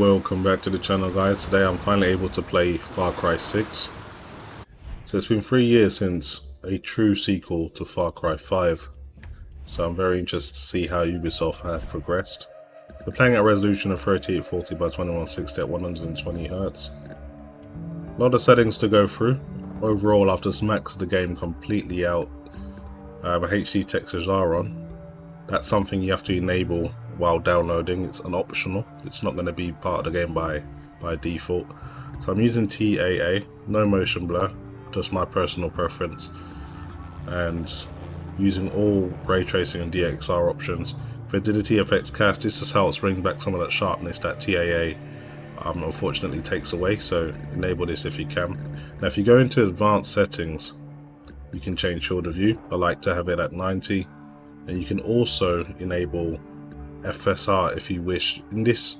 welcome back to the channel, guys. Today I'm finally able to play Far Cry 6. So it's been 3 years since a true sequel to Far Cry 5. So I'm very interested to see how Ubisoft have progressed. They're playing at a resolution of 3840 by 2160 at 120Hz. A lot of settings to go through. Overall, I've just maxed the game completely out. HD textures are on. That's something you have to enable while downloading. It's an optional. It's not going to be part of the game by default. So I'm using TAA, no motion blur, just my personal preference, and using all ray tracing and DXR options. If I did a TFX cast, this is how it brings back some of that sharpness that TAA unfortunately takes away, so enable this if you can. Now if you go into advanced settings, you can change field of view. I like to have it at 90, and you can also enable FSR if you wish. In this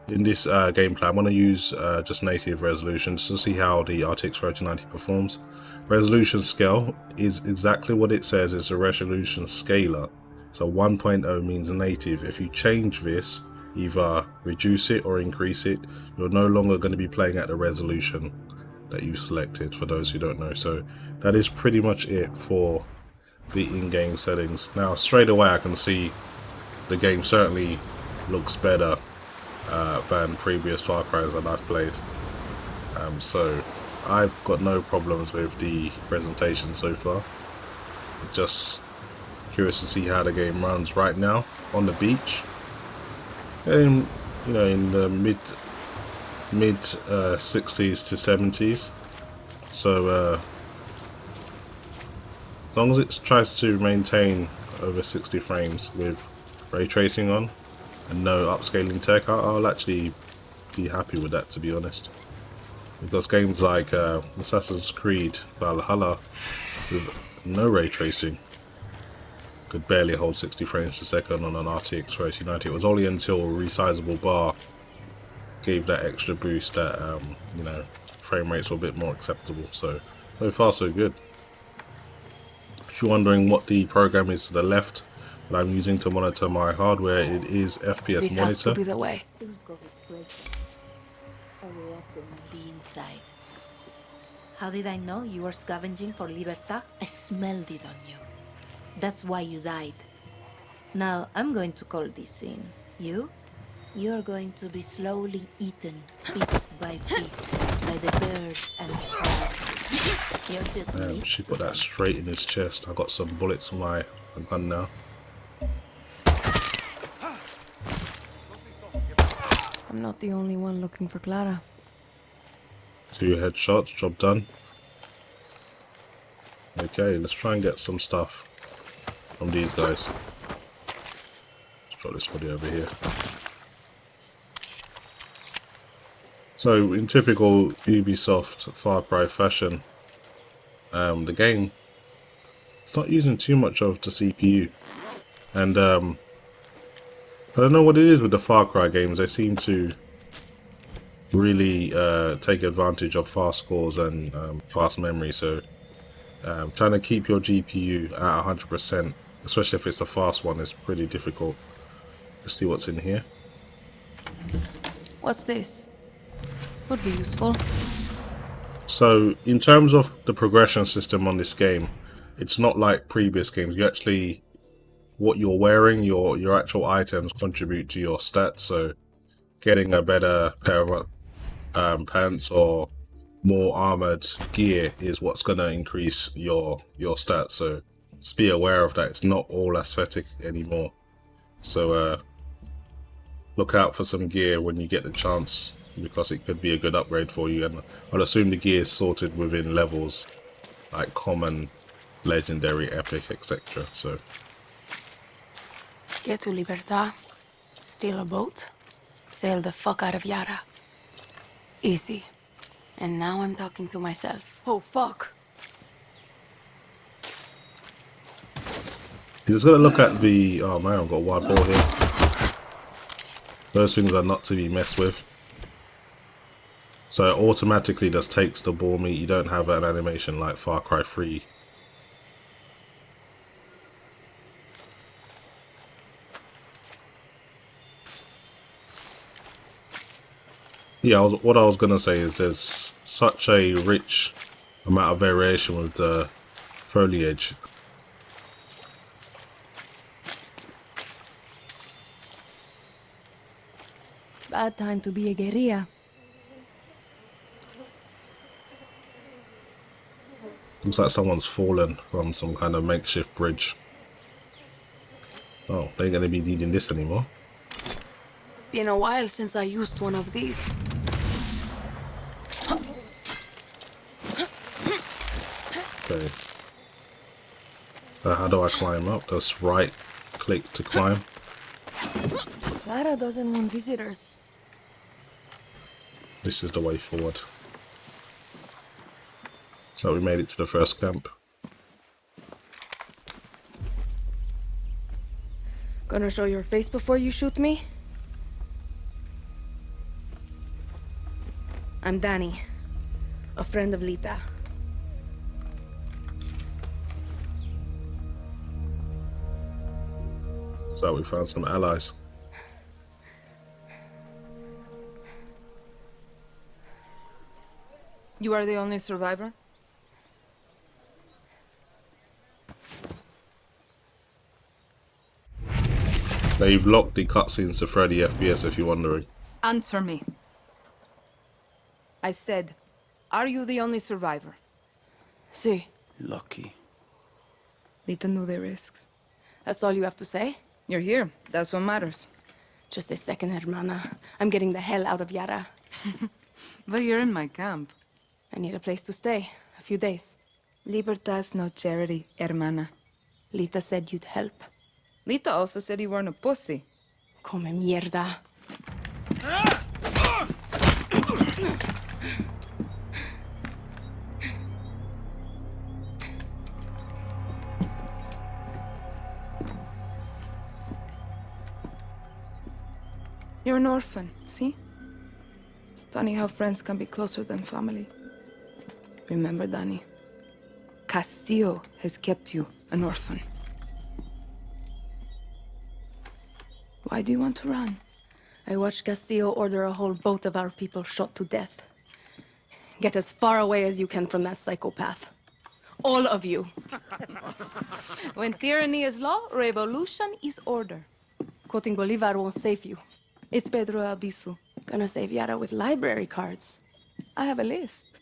gameplay, I'm going to use just native resolution just to see how the RTX 3090 performs. Resolution scale is exactly what it says. It's a resolution scaler. So 1.0 means native. If you change this, either reduce it or increase it, you're no longer going to be playing at the resolution that you've selected, for those who don't know. So that is pretty much it for the in-game settings. Now straight away I can see the game certainly looks better than previous Far Cry's that I've played. So I've got no problems with the presentation so far. Just curious to see how the game runs right now on the beach. And you know, in the mid 60s to 70s. So as long as it tries to maintain over 60 frames with ray tracing on and no upscaling tech, I'll actually be happy with that, to be honest. Because games like Assassin's Creed Valhalla with no ray tracing could barely hold 60 frames per second on an RTX 3090. It was only until Resizable bar gave that extra boost that you know, frame rates were a bit more acceptable. So far so good. If you're wondering what the program is to the left that I'm using to monitor my hardware, it is FPS this Monitor. Has to be the way. How did I know you were scavenging for Libertad? I smelled it on you. That's why you died. Now I'm going to call this in. You're going to be slowly eaten, bit by bit, by the birds and frogs. You're just She put that straight in his chest. I got some bullets in my gun now. I'm not the only one looking for Clara. 2 headshots, job done. Okay, let's try and get some stuff from these guys. Let's drop this body over here. So in typical Ubisoft Far Cry fashion, the game, it's not using too much of the CPU, and I don't know what it is with the Far Cry games. They seem to really take advantage of fast cores and fast memory. So trying to keep your GPU at 100%, especially if it's the fast one, is pretty difficult. Let's see what's in here. What's this? Would be useful. So in terms of the progression system on this game, it's not like previous games. You actually, what you're wearing, your actual items contribute to your stats. So getting a better pair of pants or more armored gear is what's going to increase your stats. So just be aware of that. It's not all aesthetic anymore. So look out for some gear when you get the chance, because it could be a good upgrade for you. And I'd assume the gear is sorted within levels, like common, legendary, epic, etc. So Get to Libertad, steal a boat, sail the fuck out of Yara. Easy. And now I'm talking to myself. Oh fuck. you're just gonna look at the, oh man, I've got a wild ball here. Those things are not to be messed with. So it automatically just takes the ball meat. You don't have an animation like Far Cry 3. Yeah, what I was gonna say is there's such a rich amount of variation with the foliage. Bad time to be a guerrilla. Looks like someone's fallen from some kind of makeshift bridge. Oh, they ain't gonna be needing this anymore. Been a while since I used one of these. Okay. So how do I climb up? Just right click to climb. Clara doesn't want visitors. This is the way forward. So we made it to the first camp. Gonna show your face before you shoot me? I'm Danny, a friend of Lita. So we found some allies. You are the only survivor? They've locked the cutscenes to 30 FPS if you're wondering. Answer me. I said, are you the only survivor? See, Lucky. Lita knew the risks. that's all you have to say? You're here. That's what matters. Just a second, hermana. I'm getting the hell out of Yara. But you're in my camp. I need a place to stay. A few days. Libertas no charity, hermana. Lita said you'd help. Lita also said you weren't a pussy. Come mierda. You're an orphan, see? Funny how friends can be closer than family. Remember, Danny, Castillo has kept you an orphan. Why do you want to run? I watched Castillo order a whole boat of our people shot to death. Get as far away as you can from that psychopath. All of you. When tyranny is law, revolution is order. Quoting Bolivar won't save you. It's Pedro Albizu. Gonna save Yara with library cards. I have a list.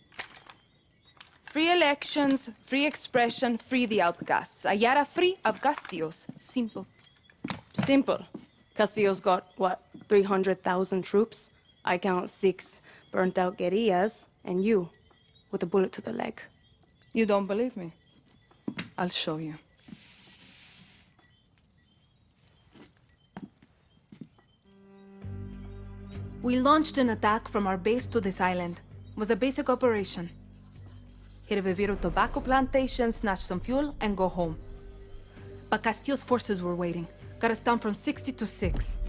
Free elections, free expression, free the outcasts. Ayara free of Castillos. Simple. Simple. Castillo's got, what, 300,000 troops? I count 6 burnt-out guerrillas, and you, with a bullet to the leg. You don't believe me? I'll show you. We launched an attack from our base to this island. It was a basic operation. Hit a Viviro tobacco plantation, snatch some fuel, and go home. But Castillo's forces were waiting. Got us down from 60 to 6.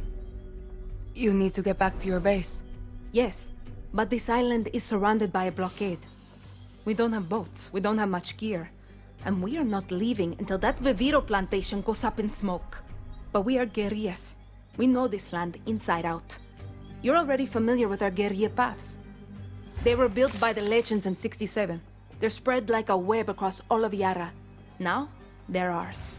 You need to get back to your base. Yes, but this island is surrounded by a blockade. We don't have boats, we don't have much gear. And we are not leaving until that Viviro plantation goes up in smoke. But we are guerrillas. We know this land inside out. You're already familiar with our guerrilla paths. They were built by the legends in 67. They're spread like a web across all of Yara. Now, they're ours.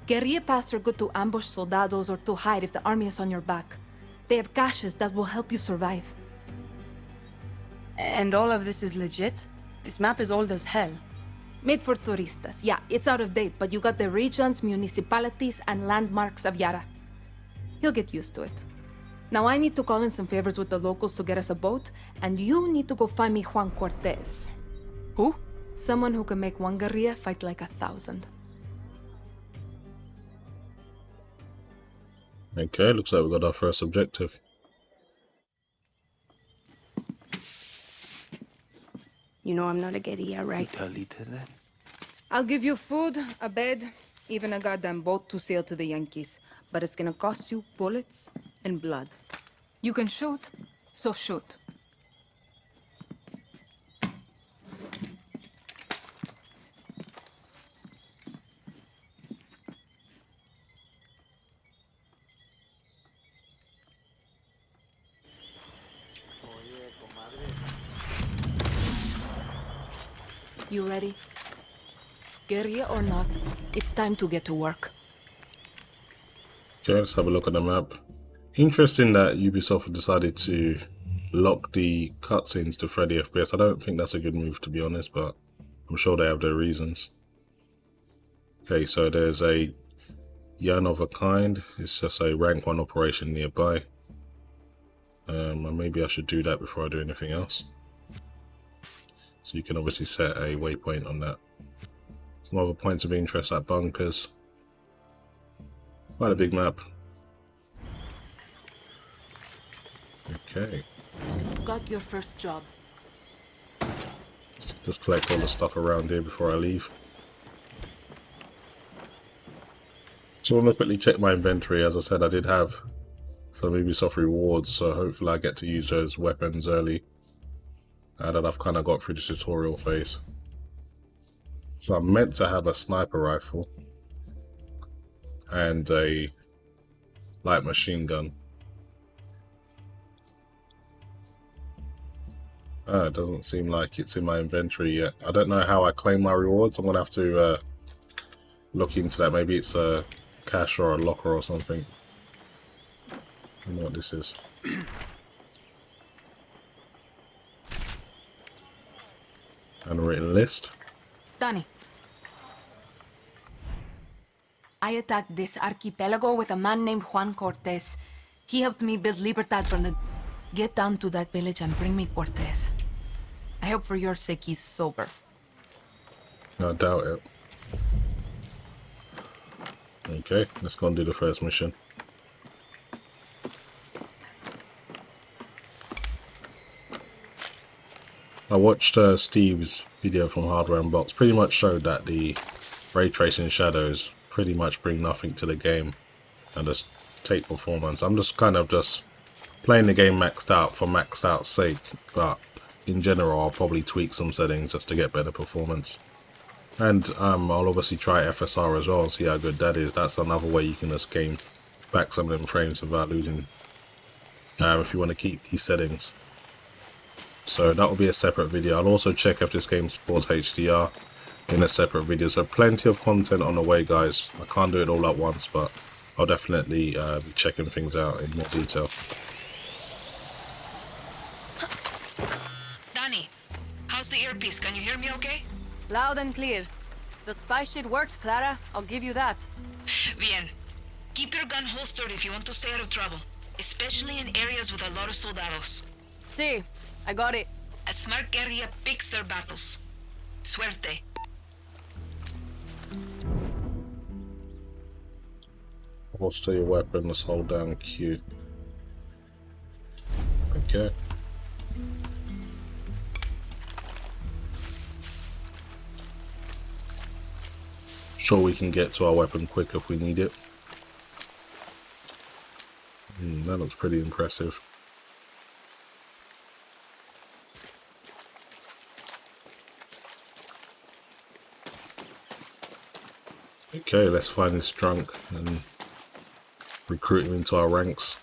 Guerrilla paths are good to ambush soldados or to hide if the army is on your back. They have caches that will help you survive. And all of this is legit? This map is old as hell. Made for turistas. Yeah, it's out of date, but you got the regions, municipalities, and landmarks of Yara. You'll get used to it. Now I need to call in some favors with the locals to get us a boat, and you need to go find me Juan Cortez. Who? Someone who can make one guerrilla fight like 1,000. Okay, looks like we got our first objective. You know I'm not a guerrilla, right? Tell Lita that? I'll give you food, a bed, even a goddamn boat to sail to the Yankees. But it's gonna cost you bullets and blood. You can shoot, so shoot. You ready? Guerrilla or not, it's time to get to work. Okay, let's have a look at the map. Interesting that Ubisoft decided to lock the cutscenes to 30 FPS. I don't think that's a good move, to be honest, but I'm sure they have their reasons. Okay, so there's a Yarn of a Kind. It's just a rank 1 operation nearby. And maybe I should do that before I do anything else. So you can obviously set a waypoint on that. Some other points of interest at bunkers. Quite a big map. Okay. Got your first job. Let's just collect all the stuff around here before I leave. So I want to quickly check my inventory. As I said, I did have some Ubisoft rewards, so hopefully I get to use those weapons early. That I've kind of got through the tutorial phase. So I'm meant to have a sniper rifle and a light machine gun. It doesn't seem like it's in my inventory yet. I don't know how I claim my rewards. I'm gonna have to look into that. Maybe it's a cache or a locker or something. I don't know what this is. Unwritten list. Danny. I attacked this archipelago with a man named Juan Cortez. He helped me build Libertad from the... Get down to that village and bring me Cortez. I hope for your sake he's sober. I doubt it. Okay, let's go and do the first mission. I watched Steve's video from Hardware Unboxed. Pretty much showed that the ray tracing shadows pretty much bring nothing to the game and just take performance. I'm just kind of just playing the game maxed out for maxed out's sake, but in general I'll probably tweak some settings just to get better performance. And I'll obviously try FSR as well and see how good that is. That's another way you can just gain back some of them frames without losing, if you want to keep these settings. So that will be a separate video. I'll also check if this game supports HDR in a separate video. So plenty of content on the way, guys. I can't do it all at once, but I'll definitely be checking things out in more detail. Danny, how's the earpiece? Can you hear me okay? Loud and clear. The spy shit works, Clara. I'll give you that. Bien. Keep your gun holstered if you want to stay out of trouble, especially in areas with a lot of soldados. See, I got it. A smart guerrilla picks their battles. Suerte. Holster your weapon, let's hold down Q. Okay. Sure, we can get to our weapon quick if we need it. That looks pretty impressive. Okay, let's find this drunk and recruit him into our ranks.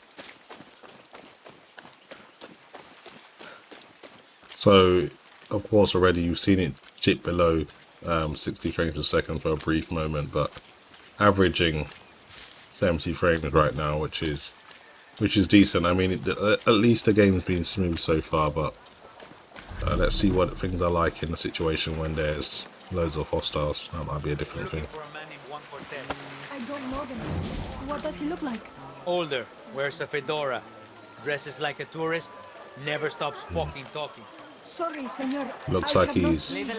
So, of course, already you've seen it dip below 60 frames per second for a brief moment, but averaging 70 frames right now, which is decent. I mean, at least the game's been smooth so far, but let's see what things are like in a situation when there's loads of hostiles. That might be a different thing. I don't know the man. What does he look like? Older, wears a fedora, dresses like a tourist, never stops fucking talking. Sorry, senor. Looks I like have not he's seen-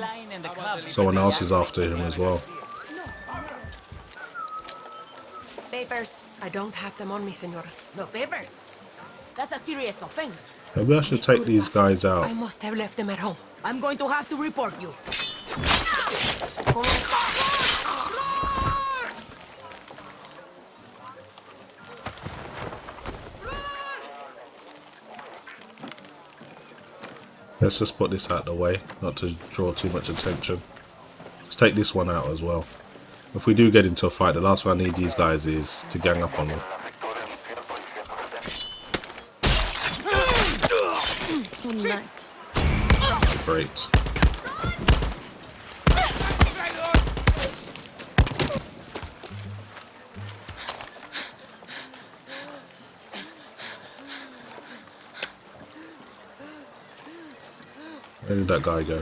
someone else is after him as well. Papers. I don't have them on me, senora. No papers. That's a serious offense. Maybe I should take these guys out. I must have left them at home. I'm going to have to report you. Let's just put this out of the way, not to draw too much attention. Let's take this one out as well. If we do get into a fight, the last one I need these guys is to gang up on them. One night. Great. Where did that guy go?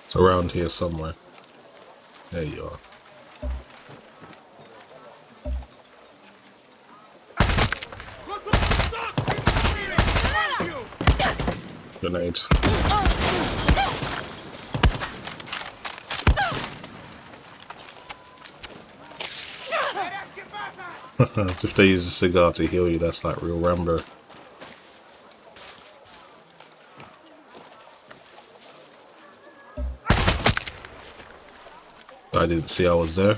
It's around here somewhere. There you are. Grenades. As if they use a cigar to heal you, that's like real Rambo. I didn't see I was there.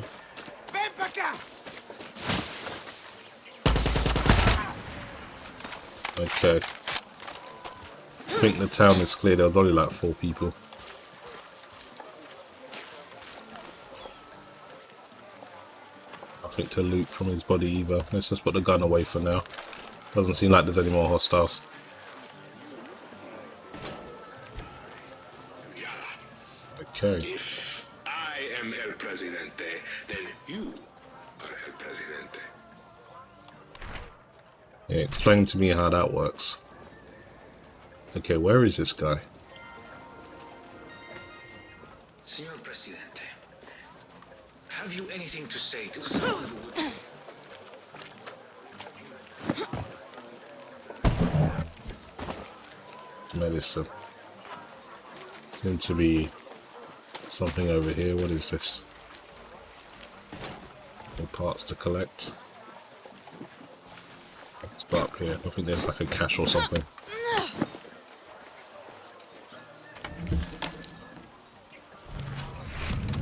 Okay. I think the town is clear. There was only like 4 people. Nothing to loot from his body either. Let's just put the gun away for now. Doesn't seem like there's any more hostiles. Okay. If I am El Presidente, then you are El Presidente. Yeah, explain to me how that works. Okay, where is this guy? Señor Presidente, have you anything to say to someone who would... Medicine. Seems to be something over here. What is this? More parts to collect. Let's go up here. I think there's like a cache or something.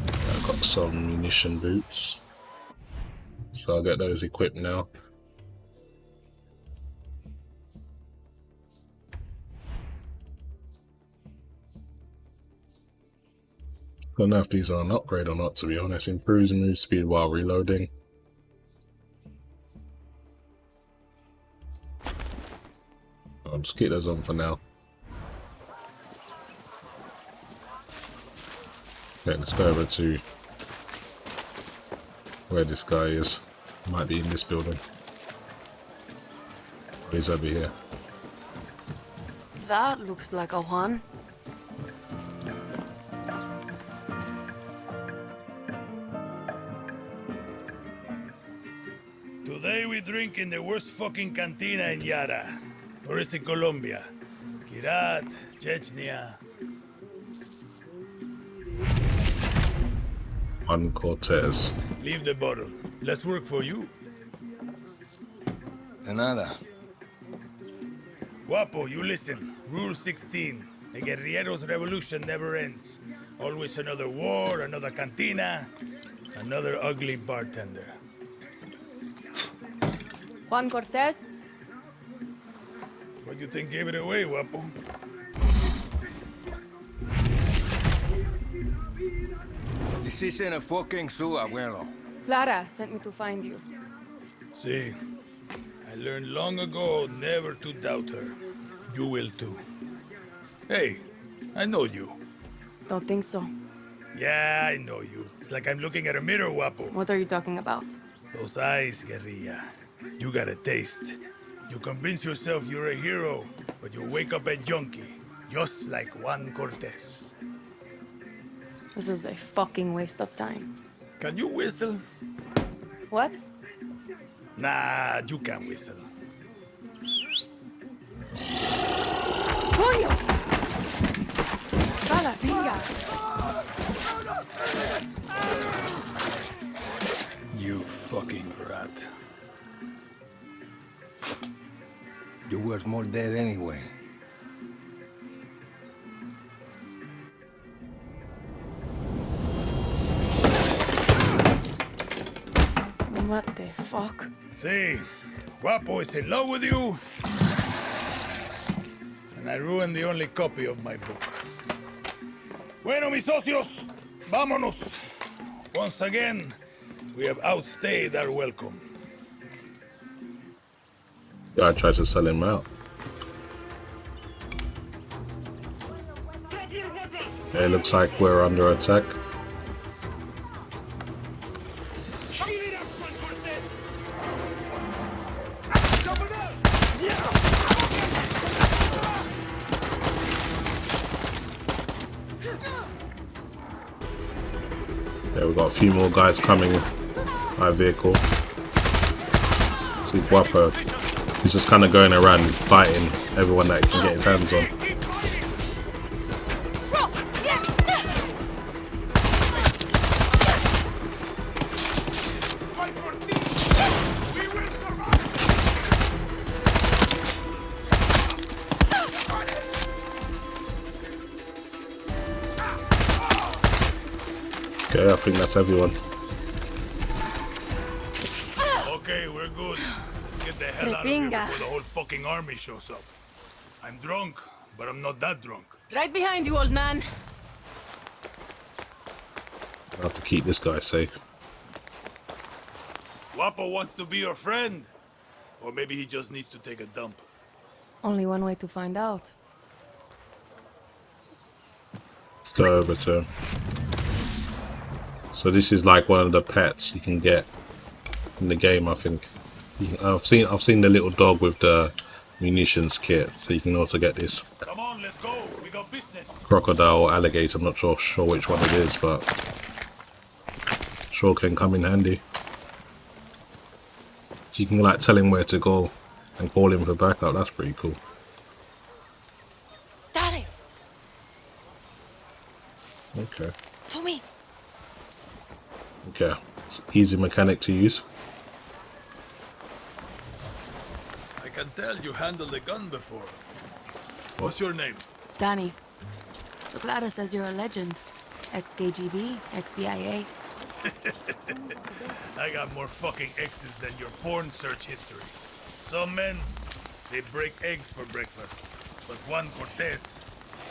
I've got some munition boots, so I'll get those equipped now. Don't know if these are an upgrade or not, to be honest. Improves move speed while reloading. I'll just keep those on for now. Okay, let's go over to where this guy is. Might be in this building. He's over here. That looks like a Juan. Today we drink in the worst fucking cantina in Yara. Or is it Colombia? Kirat, Chechnya. Juan Cortez. Leave the bottle. Let's work for you. De nada. Guapo, you listen. Rule 16. The guerrillero's revolution never ends. Always another war, another cantina, another ugly bartender. Juan Cortez? What do you think gave it away, Guapo? This isn't a fucking zoo, abuelo. Clara sent me to find you. See, I learned long ago never to doubt her. You will too. Hey, I know you. Don't think so. Yeah, I know you. It's like I'm looking at a mirror, Guapo. What are you talking about? Those eyes, guerrilla. You got a taste. You convince yourself you're a hero, but you wake up a junkie, just like Juan Cortez. This is a fucking waste of time. Can you whistle? What? Nah, you can't whistle. Coño! Clara, venga! You fucking rat. You're worth more dead anyway. What the fuck? See, Guapo is in love with you, and I ruined the only copy of my book. Bueno, mis socios, vámonos. Once again, we have outstayed our welcome. Guy tries to sell him out. It looks like we're under attack. Yeah, we've got a few more guys coming by vehicle. See Guapo. He's just kind of going around fighting everyone that he can get his hands on. Okay, I think that's everyone. Okay, we're good. Let's get the hell out of here before the whole fucking army shows up. I'm drunk, but I'm not that drunk. Right behind you, old man. I have to keep this guy safe. Guapo wants to be your friend. Or maybe he just needs to take a dump. Only one way to find out. Let's go over to him. So this is like one of the pets you can get in the game, I think. I've seen the little dog with the munitions kit, so you can also get this. Come on, let's go. We got business. Crocodile or alligator, I'm not sure which one it is, but sure can come in handy. So you can like tell him where to go and call him for backup. That's pretty cool. Dale, Okay. to me. Okay. Easy mechanic to use. I can tell you handled a gun before. What's your name? Danny. So Clara says you're a legend. Ex-KGB, ex-CIA. I got more fucking X's than your porn search history. Some men, they break eggs for breakfast. But Juan Cortez,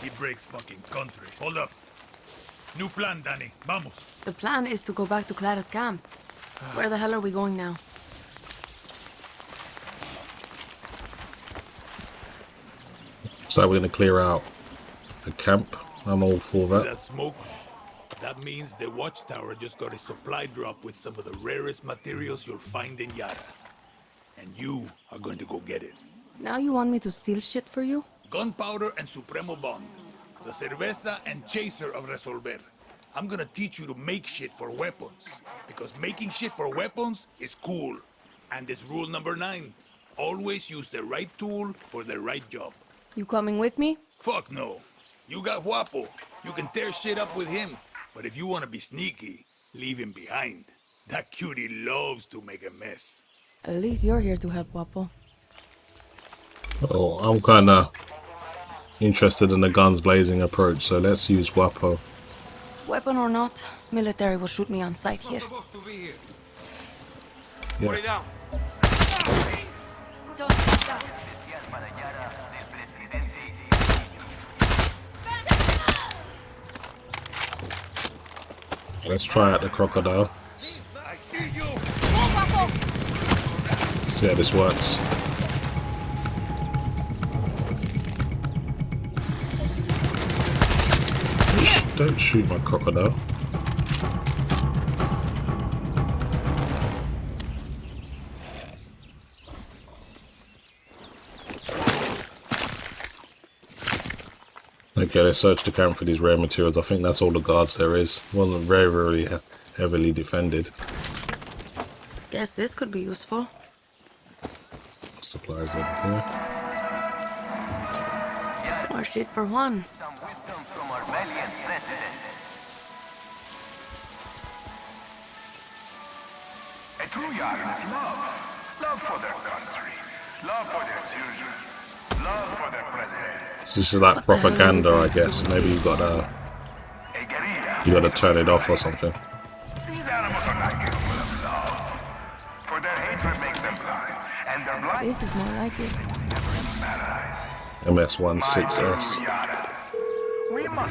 he breaks fucking countries. Hold up. New plan, Danny. Vamos. The plan is to go back to Clara's camp. Where the hell are we going now? So we're gonna clear out the camp. I'm all for See that. that smoke? That means the watchtower just got a supply drop with some of the rarest materials you'll find in Yara. And you are going to go get it. Now you want me to steal shit for you? Gunpowder and Supremo Bond. The cerveza and chaser of Resolver. I'm gonna teach you to make shit for weapons. Because making shit for weapons is cool. And it's rule number 9. Always use the right tool for the right job. You coming with me? Fuck no. You got Guapo. You can tear shit up with him. But if you want to be sneaky, leave him behind. That cutie loves to make a mess. At least you're here to help, Guapo. Oh, I'm kinda interested in the guns blazing approach, so let's use Guapo. Weapon or not, military will shoot me on sight here. Yeah. Let's try out the crocodile. See how this works. Don't shoot my crocodile. Okay, let's search the camp for these rare materials. I think that's all the guards there is. Wasn't very heavily defended. Guess this could be useful. Supplies over here. More shit for one. Some wisdom from our valiant president. A true Yaran is love. Love for their country. Love for their children. Love for their president. So this is like propaganda, I guess. Maybe you gotta turn it off or something. These animals are not capable of love. For their hatred makes them blind. And their blind This is more like it. MS-16S.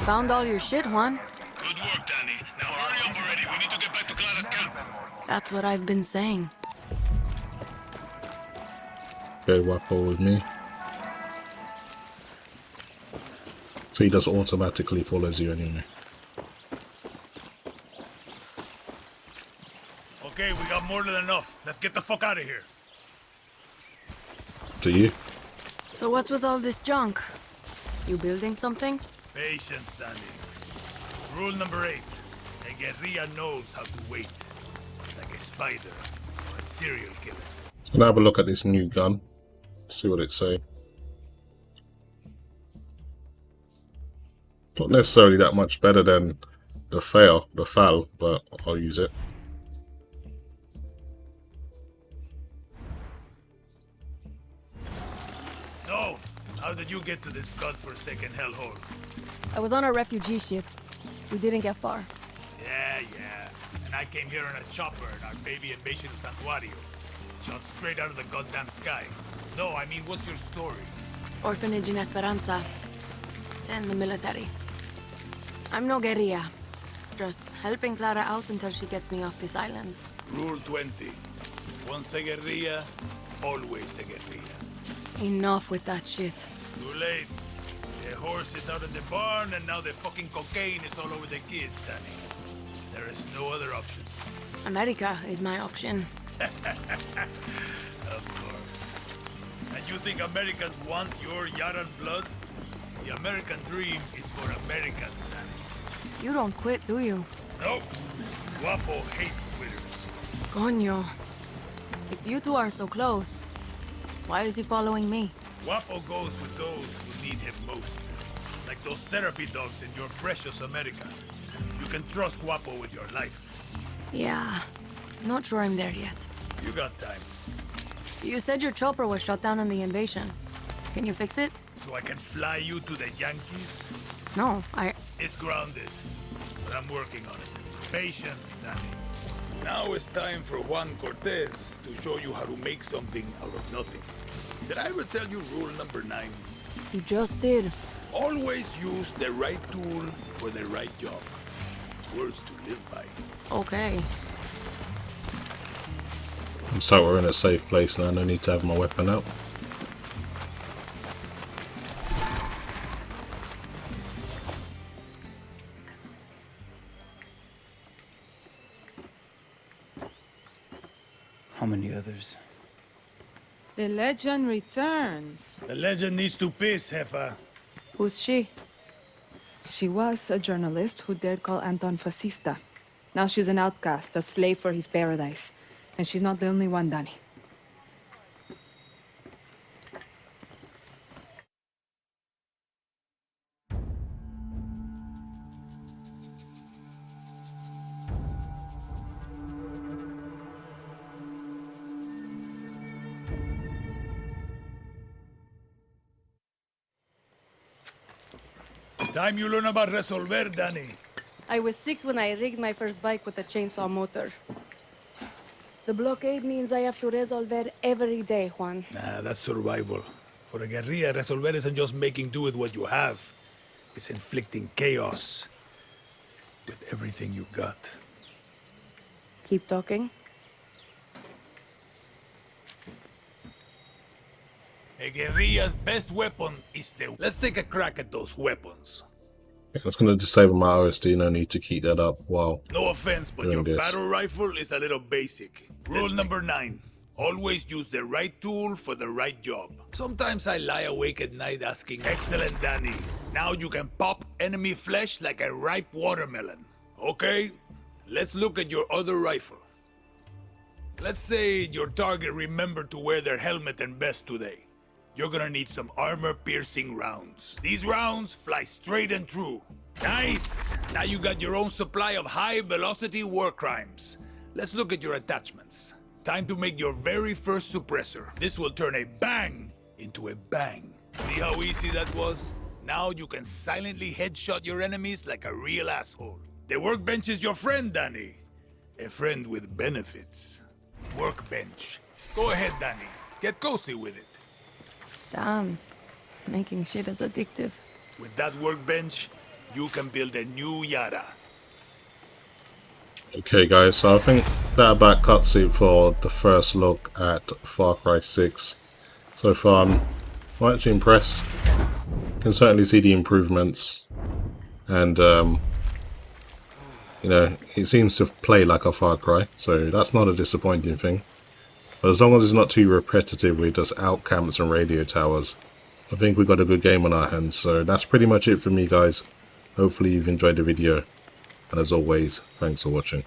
Found all your shit, Juan. Good work, Danny. Now hurry up already. We need to get back to Clara's camp. That's what I've been saying. Okay, Wapo with me. So he just automatically follows you anyway. Okay, we got more than enough. Let's get the fuck out of here. Do you? So what's with all this junk? You building something? Patience, Danny. Rule number 8. A A guerrilla knows how to wait, like a spider or a serial killer. So now have a look at this new gun, see what it's saying. Not necessarily that much better than the FAL, but I'll use it. So, how did you get to this godforsaken hellhole? I was on a refugee ship. We didn't get far. Yeah. And I came here in a chopper in our baby invasion of Santuario. Shot straight out of the goddamn sky. No, I mean, what's your story? Orphanage in Esperanza. Then the military. I'm no guerrilla. Just helping Clara out until she gets me off this island. Rule 20. Once a guerrilla, always a guerrilla. Enough with that shit. Too late. The horse is out of the barn, and now the fucking cocaine is all over the kids, Danny. There is no other option. America is my option. Of course. And you think Americans want your Yaran blood? The American dream is for Americans, Danny. You don't quit, do you? Nope. Guapo hates quitters. Coño. If you two are so close, why is he following me? Guapo goes with those who need him most. Like those therapy dogs in your precious America. You can trust Guapo with your life. Yeah. Not sure I'm there yet. You got time. You said your chopper was shut down in the invasion. Can you fix it? So I can fly you to the Yankees? No, It's grounded, but I'm working on it. Patience, Danny. Now it's time for Juan Cortez to show you how to make something out of nothing. Did I ever tell you rule number 9? You just did. Always use the right tool for the right job. Words to live by. Okay. So we're in a safe place now, no need to have my weapon out. How many others? The legend returns. The legend needs to piss, Jefa. Who's she? She was a journalist who dared call Anton fascista. Now she's an outcast, a slave for his paradise. And she's not the only one, Danny. Time you learn about Resolver, Danny. I was 6 when I rigged my first bike with a chainsaw motor. The blockade means I have to resolver every day, Juan. Nah, that's survival. For a guerrilla, Resolver isn't just making do with what you have. It's inflicting chaos with everything you got. Keep talking. A guerrilla's best weapon is the... Let's take a crack at those weapons. Yeah, I'm just going to disable my OSD, no need to keep that up while No offense, but your this. battle rifle is a little basic. Rule number 9. Always use the right tool for the right job. Sometimes I lie awake at night asking, excellent Danny, now you can pop enemy flesh like a ripe watermelon. Okay, let's look at your other rifle. Let's say your target remembered to wear their helmet and vest today. You're gonna need some armor-piercing rounds. These rounds fly straight and true. Nice! Now you got your own supply of high-velocity war crimes. Let's look at your attachments. Time to make your very first suppressor. This will turn a bang into a bang. See how easy that was? Now you can silently headshot your enemies like a real asshole. The workbench is your friend, Danny. A friend with benefits. Workbench. Go ahead, Danny. Get cozy with it. Damn. Making shit is addictive. With that workbench, you can build a new Yara. Okay guys, so I think that about cuts it for the first look at Far Cry 6. So far I'm actually impressed. You can certainly see the improvements, and you know, it seems to play like a Far Cry, so that's not a disappointing thing. But as long as it's not too repetitive with just out camps and radio towers, I think we've got a good game on our hands. So that's pretty much it for me guys. Hopefully you've enjoyed the video. And as always, thanks for watching.